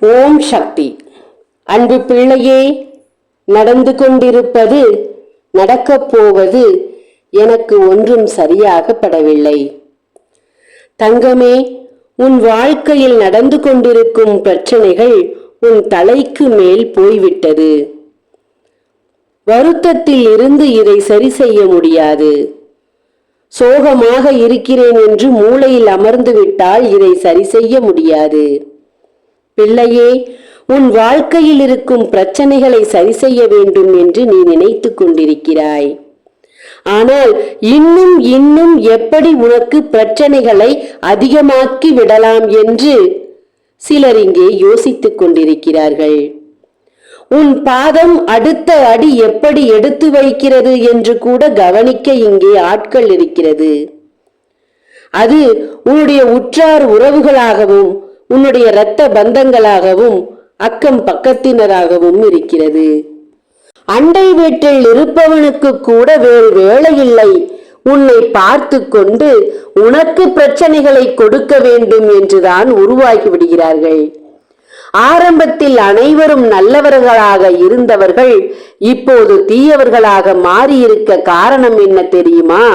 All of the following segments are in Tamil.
ஓம் சக்தி. அன்பு பிள்ளையே, நடந்து கொண்டிருப்பது, நடக்கப் போவது எனக்கு ஒன்றும் சரியாக படவில்லை. தங்கமே, உன் வாழ்க்கையில் நடந்து கொண்டிருக்கும் பிரச்சனைகள் உன் தலைக்கு மேல் போய்விட்டது. வருத்தத்தில் இருந்து இதை சரி செய்ய முடியாது. சோகமாக இருக்கிறேன் என்று மூளையில் அமர்ந்து விட்டால் இதை சரி செய்ய முடியாது. பிள்ளையே, உன் வாழ்க்கையில் இருக்கும் பிரச்சனைகளை சரி செய்ய வேண்டும் என்று நீ நினைத்துக் கொண்டிருக்கிறாய். ஆனால் இன்னும் இன்னும் எப்படி உனக்கு பிரச்சனைகளை அதிகமாக்கி விடலாம் என்று சிலர் இங்கே யோசித்துக் கொண்டிருக்கிறார்கள். உன் பாதம் அடுத்த அடி எப்படி எடுத்து வைக்கிறது என்று கூட கவனிக்க இங்கே ஆட்கள் இருக்கிறது. அது உன்னுடைய உற்றார் உறவுகளாகவும் உன்னுடைய இரத்த பந்தங்களாகவும் அக்கம் பக்கத்தினராகவும் இருக்கிறது. அண்டை வீட்டில் இருப்பவனுக்கு கூட வேறு வேலை இல்லை, உன்னை பார்த்து கொண்டு உனக்கு பிரச்சனைகளை கொடுக்க வேண்டும் என்றுதான் உருவாகி விடுகிறார்கள். ஆரம்பத்தில் அனைவரும் நல்லவர்களாக இருந்தவர்கள் இப்போது தீயவர்களாக மாறியிருக்க காரணம் என்ன தெரியுமா?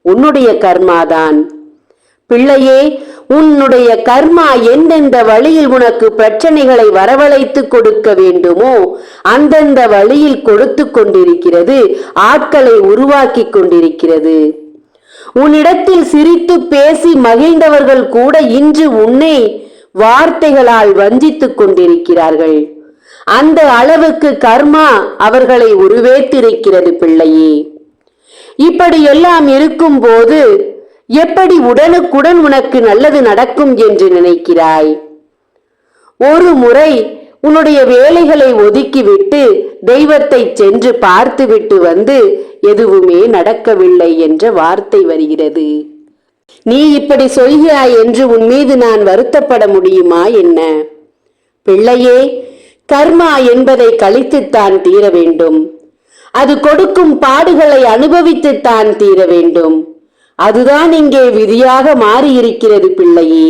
உன்னுடைய கர்மாதான். பிள்ளையே, உன்னுடைய கர்மா எந்தெந்த வழியில் உனக்கு பிரச்சனைகளை வரவழைத்து கொடுக்க வேண்டுமோ அந்தந்த வழியில் கொடுத்து கொண்டிருக்கிறது, ஆட்களை உருவாக்கி கொண்டிருக்கிறது. உன்னிடத்தில் சிரித்து பேசி மகிழ்ந்தவர்கள் கூட இன்று உன்னை வார்த்தைகளால் வஞ்சித்துக் கொண்டிருக்கிறார்கள். அந்த அளவுக்கு கர்மா அவர்களை உருவேற்றிருக்கிறது. பிள்ளையே, இப்படி எல்லாம் இருக்கும் போது எப்படி உடனுக்குடன் உனக்கு நல்லது நடக்கும் என்று நினைக்கிறாய்? ஒரு முறை உன்னுடைய வேலைகளை ஒதுக்கிவிட்டு தெய்வத்தை சென்று பார்த்துவிட்டு வந்து எதுவுமே நடக்கவில்லை என்ற வார்த்தை வருகிறது. நீ இப்படி சொல்கிறாய் என்று உன் மீது நான் வருத்தப்பட முடியுமா என்ன? பிள்ளையே, கர்மா என்பதை கழித்துத்தான் தீர வேண்டும். அது கொடுக்கும் பாடுகளை அனுபவித்துத்தான் தீர வேண்டும். அதுதான் இங்கே விதியாக மாறியிருக்கிறது. பிள்ளையே,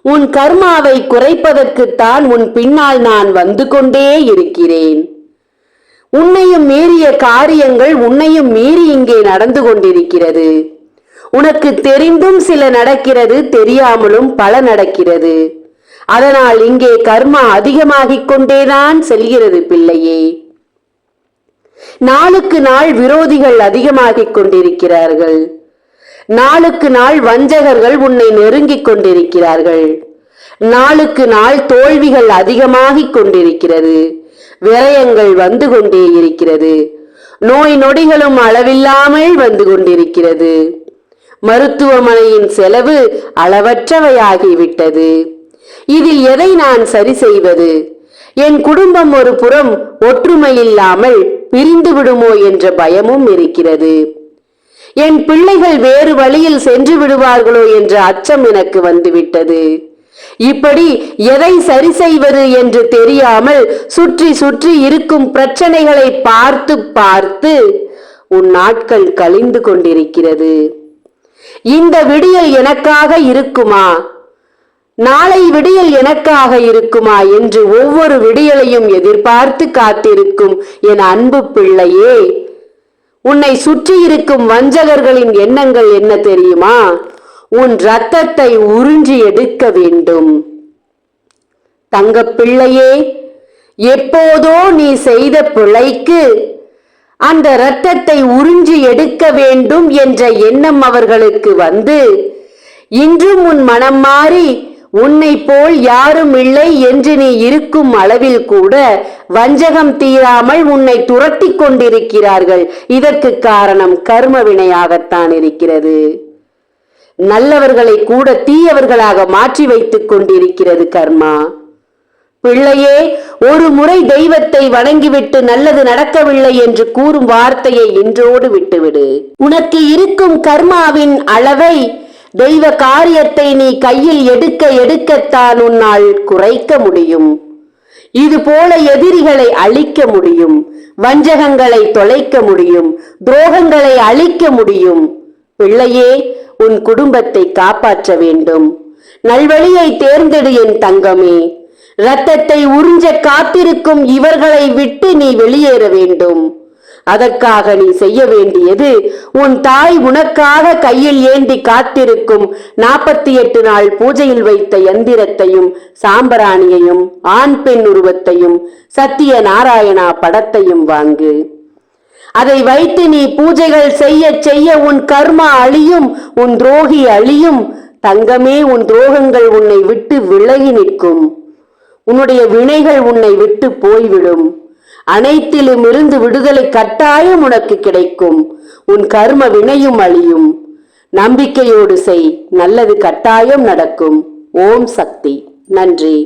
உன் கர்மாவை குறைப்பதற்குத்தான் உன் பின்னால் நான் வந்து கொண்டே இருக்கிறேன். உன்னையும் மீறிய காரியங்கள் உன்னையும் மீறி இங்கே நடந்து கொண்டிருக்கிறது. உனக்கு தெரிந்தும் சில நடக்கிறது, தெரியாமலும் பல நடக்கிறது. அதனால் இங்கே கர்மா அதிகமாகிக் கொண்டேதான் செல்கிறது. பிள்ளையே, நாளுக்கு நாள் விரோதிகள் அதிகமாகிக் கொண்டிருக்கிறார்கள். நாளுக்கு நாள் வஞ்சகர்கள் உன்னை நெருங்கிக் கொண்டிருக்கிறார்கள். நாளுக்கு நாள் தோல்விகள் அதிகமாகிக் கொண்டிருக்கிறது. விரயங்கள் வந்து கொண்டே இருக்கிறது. நோய் நொடிகளும் அளவில்லாமல் வந்து கொண்டிருக்கிறது. மருத்துவமனையின் செலவு அளவற்றவையாகிவிட்டது. இதில் எதை நான் சரி செய்வது? என் குடும்பம் ஒரு புறம் ஒற்றுமையில்லாமல் பிரிந்து விடுமோ என்ற பயமும் இருக்கிறது. என் பிள்ளைகள் வேறு வழியில் சென்று விடுவார்களோ என்ற அச்சம் எனக்கு வந்துவிட்டது. இப்படி எதை சரி செய்வது என்று தெரியாமல் சுற்றி சுற்றி இருக்கும் பிரச்சனைகளை பார்த்து பார்த்து உன் நாட்கள் கழிந்து கொண்டிருக்கிறது. இந்த விடியல் எனக்காக இருக்குமா? நாளை விடியல் எனக்காக இருக்குமா என்று ஒவ்வொரு விடியலையும் எதிர்பார்த்து காத்திருக்கும் என் அன்பு பிள்ளையே, உன்னை சுற்றி இருக்கும் வஞ்சகர்களின் எண்ணங்கள் என்ன தெரியுமா? உன் இரத்தத்தை உறிஞ்சி எடுக்க வேண்டும். தங்க பிள்ளையே, எப்போதோ நீ செய்த பிழைக்கு அந்த இரத்தத்தை உறிஞ்சி எடுக்க வேண்டும் என்ற எண்ணம் அவர்களுக்கு வந்து இன்றும் உன் மனம் மாறி உன்னை போல் யாரும் இல்லை என்று நீ இருக்கும் அளவில் கூட வஞ்சகம் தீராமல் உன்னை துரத்தி கொண்டிருக்கிறார்கள். இதற்கு காரணம் கர்ம வினையாகத்தான் இருக்கிறது. நல்லவர்களை கூட தீயவர்களாக மாற்றி வைத்துக் கொண்டிருக்கிறது கர்மா. பிள்ளையே, ஒரு முறை தெய்வத்தை வணங்கிவிட்டு நல்லது நடக்கவில்லை என்று கூறும் வார்த்தையை இன்றோடு விட்டுவிடு. உனக்கு இருக்கும் கர்மாவின் அளவை, தெய்வ காரியத்தை நீ கையில் எடுக்க எடுக்கத்தான் உன்னால் குறைக்க முடியும். இது போல எதிரிகளை அழிக்க முடியும், வஞ்சகங்களை தொலைக்க முடியும், துரோகங்களை அழிக்க முடியும். பிள்ளையே, உன் குடும்பத்தை காப்பாற்ற வேண்டும். நல்வழியை தேர்ந்தெடு என் தங்கமே. இரத்தத்தை உறிஞ்ச காத்திருக்கும் இவர்களை விட்டு நீ வெளியேற வேண்டும். அதற்காக நீ செய்ய வேண்டியது, உன் தாய் உனக்காக கையில் ஏந்தி காத்திருக்கும் 48 நாள் பூஜையில் வைத்த யந்திரத்தையும் சாம்பராணியையும் ஆண் பெண் உருவத்தையும் சத்திய நாராயணா படத்தையும் வாங்கு. அதை வைத்து நீ பூஜைகள் செய்ய செய்ய உன் கர்மா அழியும், உன் துரோகி அழியும். தங்கமே, உன் துரோகங்கள் உன்னை விட்டு விலகி நிற்கும். உன்னுடைய வினைகள் உன்னை விட்டு போய்விடும். அனைத்திலும் இருந்து விடுதலை கட்டாயம் உனக்கு கிடைக்கும். உன் கர்ம வினையும் அழியும். நம்பிக்கையோடு செய், நல்லது கட்டாயம் நடக்கும். ஓம் சக்தி. நன்றி.